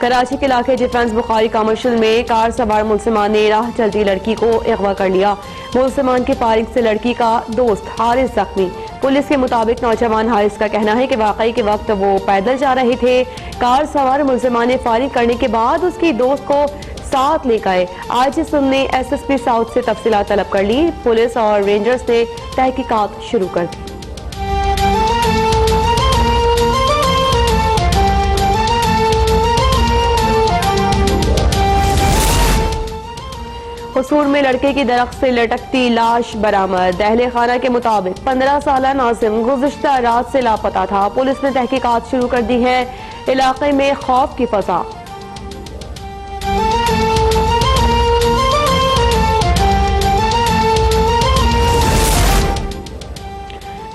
कराची के इलाके defence Bukhari commercial में कार सवार मुलजिमान ने राह चलती लड़की को अगवा कर लिया। मुलजिमान की फायरिंग से लड़की का दोस्त हारिस जख्मी। पुलिस के मुताबिक नौजवान हारिस का कहना है कि वाकई के वक्त वो पैदल जा रहे थे। कार सवार मुलजिमान ने फायरिंग करने के बाद उसकी दोस्त को साथ ले गए। आज सुनने SSP साउथ से तफसीलात तलब कर ली। पुलिस और रेंजर्स ने तहकीकात शुरू कर दी। कसूर में लड़के की दरख्त से लटकती लाश बरामद। अहले खाना के मुताबिक 15 साला नाजिम गुज़िश्ता रात से लापता था। पुलिस ने तहकीकात शुरू कर दी है। इलाके में खौफ की फजा।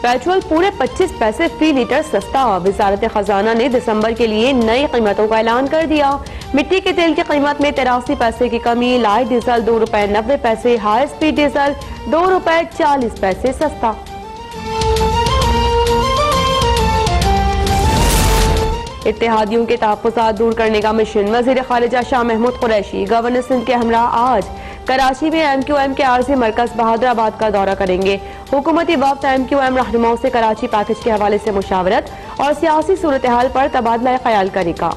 पेट्रोल पूरे 25 पैसे फी लीटर सस्ता। वजारत खजाना ने दिसंबर के लिए नई कीमतों का ऐलान कर दिया। मिट्टी के तेल की कीमत में 83 पैसे की कमी। लाइट डीजल 2 रुपए 90 पैसे, हाई स्पीड डीजल 2 रुपए 40 पैसे सस्ता। इत्तेहादियों के तहफ़्फ़ुज़ात दूर करने का मिशन। वज़ीर ख़ारिजा शाह महमूद कुरैशी गवर्नर सिंध के हमरा आज कराची में MQM के आर्जी मरकज बहादुराबाद का दौरा करेंगे। हुकूमती वफ़द MQM रहनुमाओं से कराची पैकेज के हवाले से मुशावरत और सियासी सूरत हाल पर तबादला ख्याल करेगा।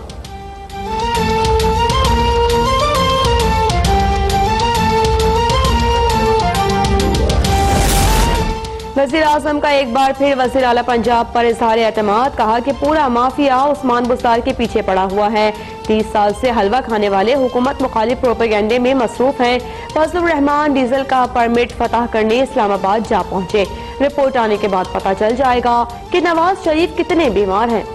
वज़ीर आज़म का एक बार फिर वज़ीर आला पंजाब पर इज़हार एतमाद। कहा कि पूरा माफिया उस्मान बुस्तार के पीछे पड़ा हुआ है। 30 साल से हलवा खाने वाले हुकूमत मुखालिफ प्रोपेगेंडे में मसरूफ हैं। फजलुर रहमान डीजल का परमिट फतह करने इस्लामाबाद जा पहुंचे। रिपोर्ट आने के बाद पता चल जाएगा कि नवाज शरीफ कितने बीमार हैं।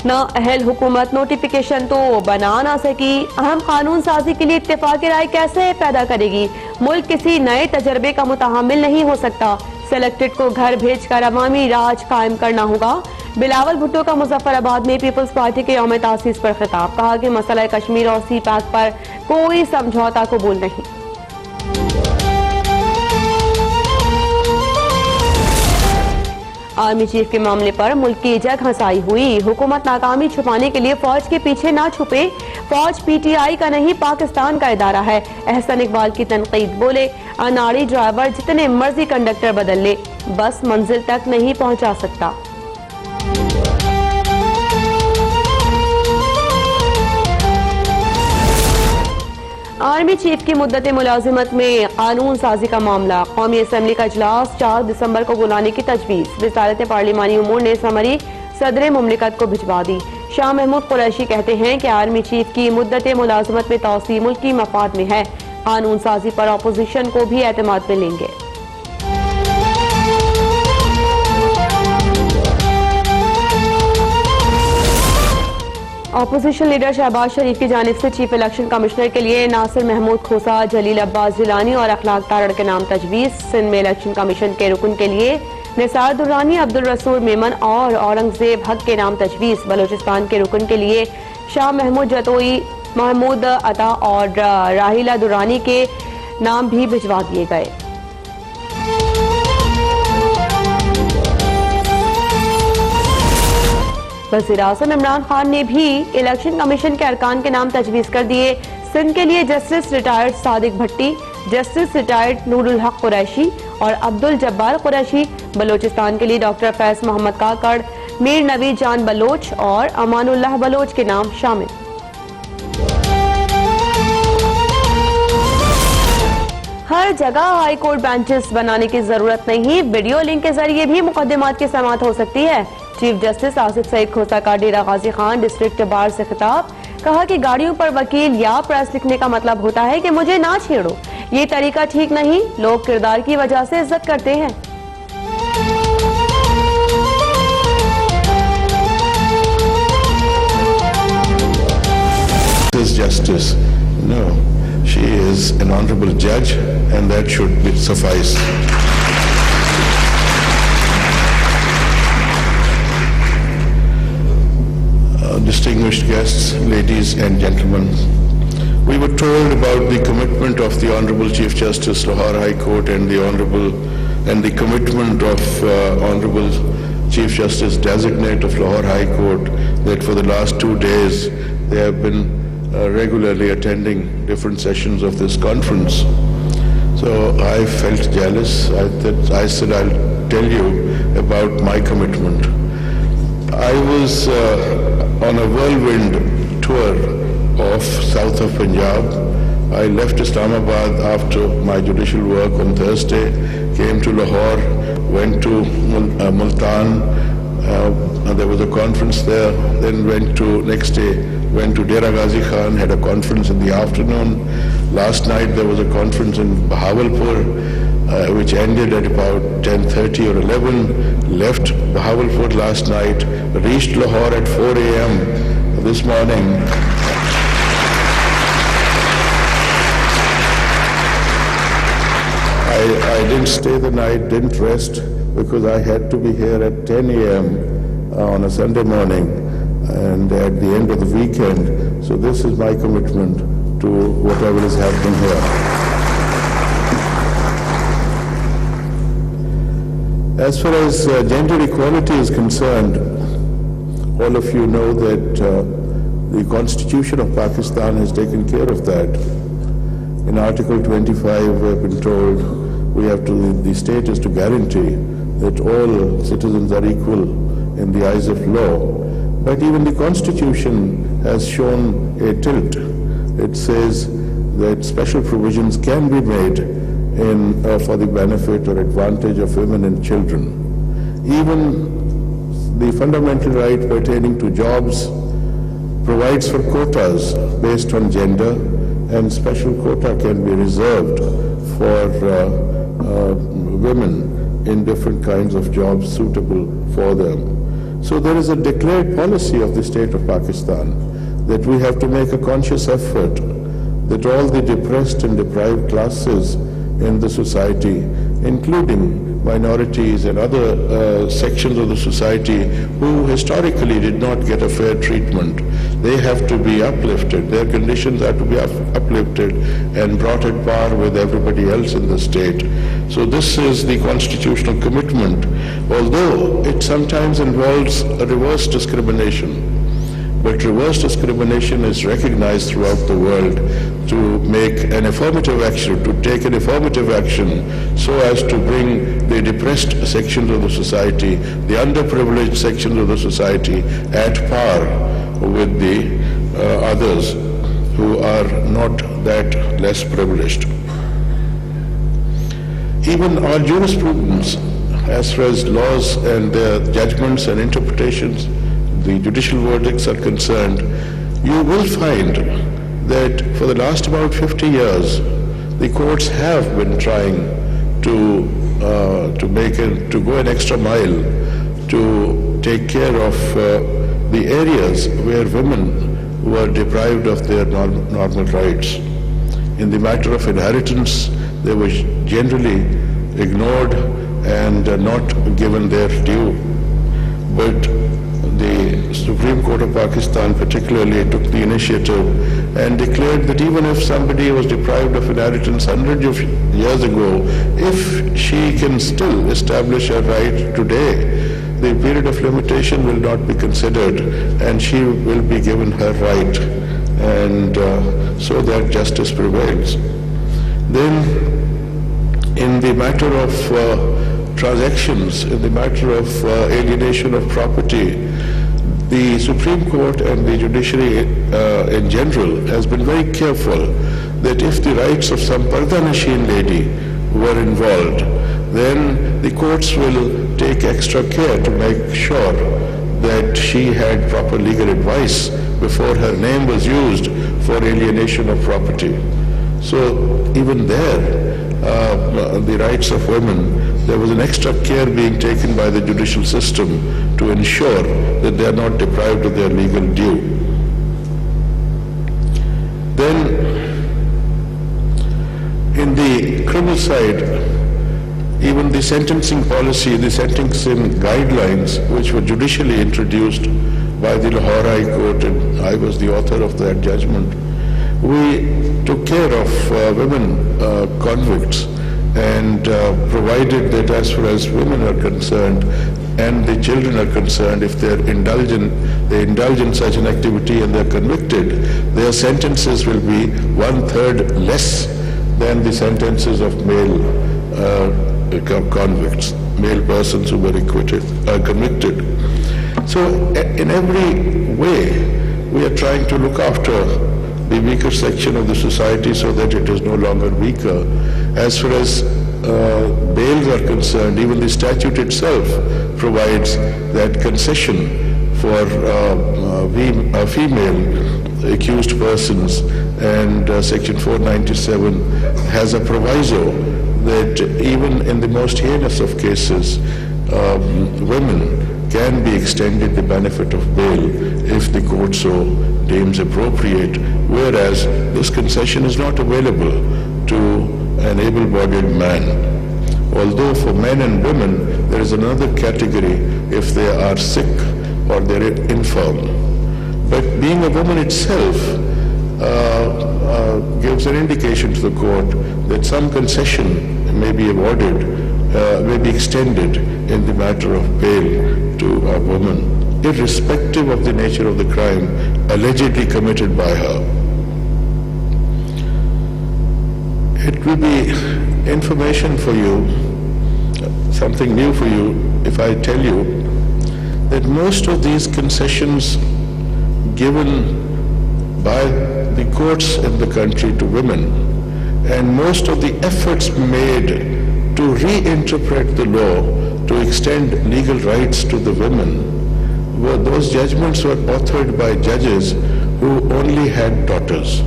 ना अहल हुकूमत नोटिफिकेशन तो बना ना सकी। अहम कानून साजी के लिए इत्तेफाक राय कैसे पैदा करेगी। मुल्क किसी नए तजर्बे का मुतहम्मिल नहीं हो सकता। सेलेक्टेड को घर भेजकर अवामी राज कायम करना होगा। बिलावल भुट्टो का मुजफ्फराबाद में पीपल्स पार्टी के यौम तासीस पर खिताब। कहा कि मसला कश्मीर और CPAC पर कोई समझौता कबूल नहीं। आर्मी चीफ के मामले पर मुल्क की जग हंसाई हुई। हुकूमत नाकामी छुपाने के लिए फौज के पीछे ना छुपे। फौज PTI का नहीं पाकिस्तान का इदारा है। एहसन इकबाल की तनकीद। बोले अनाड़ी ड्राइवर जितने मर्जी कंडक्टर बदल ले, बस मंजिल तक नहीं पहुंचा सकता। आर्मी चीफ की मुद्दत मुलाजिमत में कानून साजी का मामला। कौमी असम्बली का इजलास 4 दिसंबर को बुलाने की तजवीज़। वज़ारत पार्लिमानी उमूर ने समरी सदर मुमलिकत को भिजवा दी। शाह महमूद कुरैशी कहते हैं कि आर्मी चीफ की मुद्दत मुलाजिमत में तौसी मुल्क की मफाद में है। कानून साजी पर अपोजिशन को भी एतमाद में लेंगे। अपोजिशन लीडर शहबाज शरीफ की जानिब से चीफ इलेक्शन कमिश्नर के लिए नासिर महमूद खोसा, जलील अब्बास जिलानी और अखलाक तारड़ के नाम तजवीज़। सिंध में इलेक्शन कमीशन के रुकन के लिए निसार दुर्रानी, अब्दुल रसूल मेमन और औरंगजेब हक के नाम तजवीज़। बलोचिस्तान के रुकन के लिए शाह महमूद जतोई, महमूद अता और राहिला दुर्रानी के नाम भी भिजवा दिए गए। वज़ीर आज़म इमरान खान ने भी इलेक्शन कमीशन के अरकान के नाम तजवीज़ कर दिए। सिंध के लिए जस्टिस रिटायर्ड सादिक भट्टी, जस्टिस रिटायर्ड नूरुल हक कुरैशी और अब्दुल जब्बार कुरैशी। बलोचिस्तान के लिए डॉक्टर फैज मोहम्मद काकड़, मीर नवीद जान बलोच और अमानुल्लाह बलोच के नाम शामिल। हर जगह हाई कोर्ट बेंचेस बनाने की जरूरत नहीं। वीडियो लिंक के जरिए भी मुकदमात की समाअत हो सकती है। चीफ जस्टिस आसिफ सईद खोसा का डेरा गाजी खान डिस्ट्रिक्ट बार से खिताब। कहा कि गाड़ियों पर वकील या प्रेस लिखने का मतलब होता है कि मुझे ना छेड़ो। ये तरीका ठीक नहीं। लोग किरदार की वजह से इज्जत करते हैं। Justice, no, she is an honorable judge, and that should suffice. Distinguished guests, ladies and gentlemen, we were told about the commitment of the Honorable Chief Justice, Lahore High Court, and the Honorable and the commitment of Honorable Chief Justice Designate of Lahore High Court that for the last 2 days they have been regularly attending different sessions of this conference. So I felt jealous. I said I'll tell you about my commitment. I was on a whirlwind tour of south of Punjab. I left Islamabad after my judicial work on Thursday, came to Lahore, went to Multan, there was a conference there, then next day went to Dera Ghazi Khan, had a conference in the afternoon. Last night there was a conference in Bahawalpur, which ended at about 10:30 or 11, left Bahawalpur last night, reached Lahore at 4 a.m. this morning. I didn't stay the night, didn't rest, because I had to be here at 10 a.m. on a Sunday morning and at the end of the weekend. So this is my commitment to whatever is happening here. As far as gender equality is concerned, all of you know that the Constitution of Pakistan has taken care of that. In Article 25, we have been told the state is to guarantee that all citizens are equal in the eyes of law. But even the Constitution has shown a tilt. It says that special provisions can be made for the benefit or advantage of women and children. Even the fundamental right pertaining to jobs provides for quotas based on gender, and special quota can be reserved for women in different kinds of jobs suitable for them. So there is a declared policy of the state of Pakistan that we have to make a conscious effort that all the depressed and deprived classes in the society, including minorities and other sections of the society who historically did not get a fair treatment, they have to be uplifted. Their conditions have to be uplifted and brought at par with everybody else in the state. So this is the constitutional commitment, although it sometimes involves a reverse discrimination. But reverse discrimination is recognized throughout the world to make an affirmative action, to take an affirmative action so as to bring the depressed sections of the society, the underprivileged sections of the society at par with the others who are not that less privileged. Even our jurisprudence, as far as laws and their judgments and interpretations, the judicial verdicts are concerned, you will find that for the last about 50 years, the courts have been trying to go an extra mile to take care of the areas where women were deprived of their normal rights. In the matter of inheritance, they were generally ignored and not given their due. But the Supreme Court of Pakistan particularly took the initiative and declared that even if somebody was deprived of inheritance hundreds of years ago, if she can still establish a right today, the period of limitation will not be considered and she will be given her right, and so that justice prevails. Then in the matter of transactions, in the matter of alienation of property, the Supreme Court and the judiciary in general has been very careful that if the rights of some Parda-Nashin lady were involved, then the courts will take extra care to make sure that she had proper legal advice before her name was used for alienation of property. So even there, the rights of women, there was an extra care being taken by the judicial system to ensure that they are not deprived of their legal due. Then, in the criminal side, even the sentencing policy, the sentencing guidelines, which were judicially introduced by the Lahore High Court, and I was the author of that judgment, we took care of women convicts and provided that as far as women are concerned and the children are concerned, if they indulge in such an activity and they're convicted, their sentences will be 1/3 less than the sentences of male convicts, male persons who were convicted. So in every way, we are trying to look after the weaker section of the society so that it is no longer weaker. As far as bails are concerned, even the statute itself provides that concession for female accused persons, and Section 497 has a proviso that even in the most heinous of cases, women can be extended the benefit of bail if the court so deems appropriate, whereas this concession is not available to an able-bodied man. Although for men and women there is another category if they are sick or they're infirm. But being a woman itself gives an indication to the court that some concession may be awarded, may be extended in the matter of bail to a woman, irrespective of the nature of the crime allegedly committed by her. It will be information for you, something new for you, if I tell you that most of these concessions given by the courts in the country to women, and most of the efforts made to reinterpret the law to extend legal rights to the women, those judgments were authored by judges who only had daughters.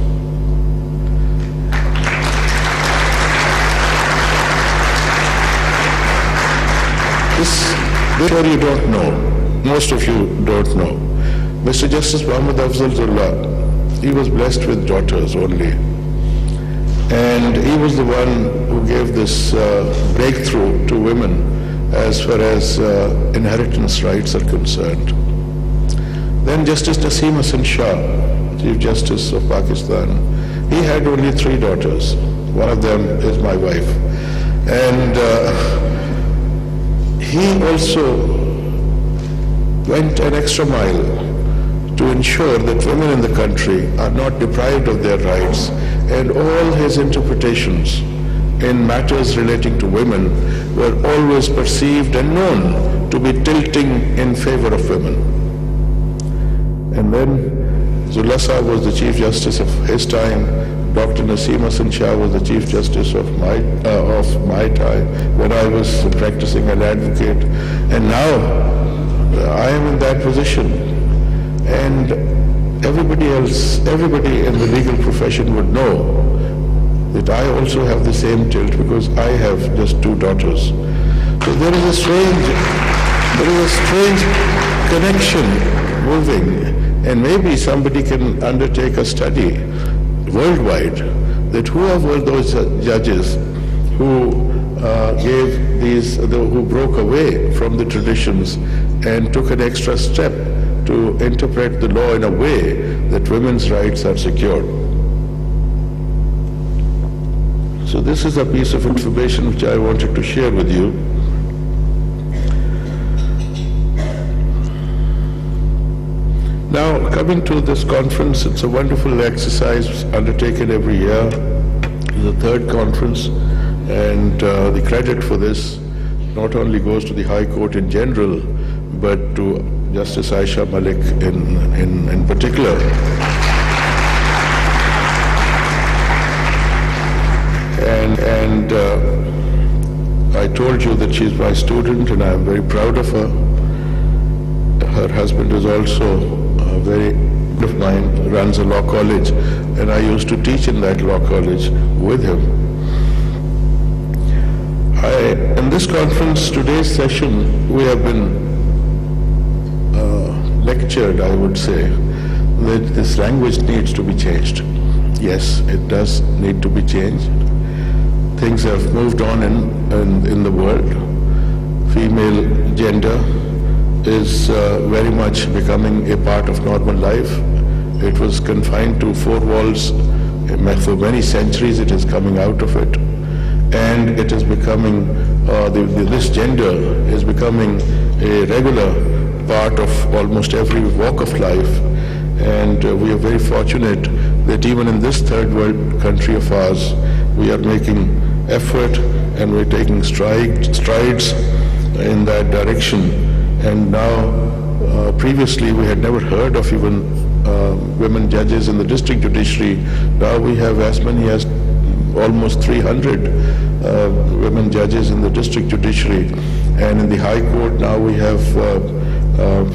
This you don't know. Most of you don't know. Mr. Justice Muhammad Afzal Ullah, he was blessed with daughters only. And he was the one who gave this breakthrough to women as far as inheritance rights are concerned. Then Justice Naseem Hasan Shah, Chief Justice of Pakistan, he had only 3 daughters. One of them is my wife. And he also went an extra mile to ensure that women in the country are not deprived of their rights, and all his interpretations in matters relating to women were always perceived and known to be tilting in favor of women. And then Zullah Sahib was the Chief Justice of his time. Dr. Naseem Hasan Shah was the Chief Justice of my time when I was practicing an advocate. And now I am in that position. And everybody in the legal profession would know that I also have the same tilt because I have just 2 daughters. So there is a strange connection moving. And maybe somebody can undertake a study worldwide that who were those judges who who broke away from the traditions and took an extra step to interpret the law in a way that women's rights are secured. So this is a piece of information which I wanted to share with you. Now, coming to this conference, it's a wonderful exercise undertaken every year. It's the 3rd conference, and the credit for this not only goes to the High Court in general, but to Justice Aisha Malik in particular. And I told you that she's my student, and I'm very proud of her. Her husband is also a very good of mine, runs a law college, and I used to teach in that law college with him. In this conference, today's session, we have been lectured, I would say, that this language needs to be changed. Yes, it does need to be changed. Things have moved on in the world. Female gender is very much becoming a part of normal life. It was confined to 4 walls for many centuries. It is coming out of it. and it is becoming, this gender is becoming a regular part of almost every walk of life. And we are very fortunate that even in this third world country of ours, we are making effort and we're taking strides in that direction. And now, previously we had never heard of even women judges in the district judiciary. Now we have as many as almost 300 women judges in the district judiciary. And in the High Court now we have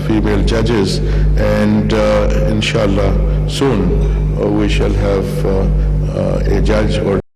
female judges, and inshallah soon we shall have a judge or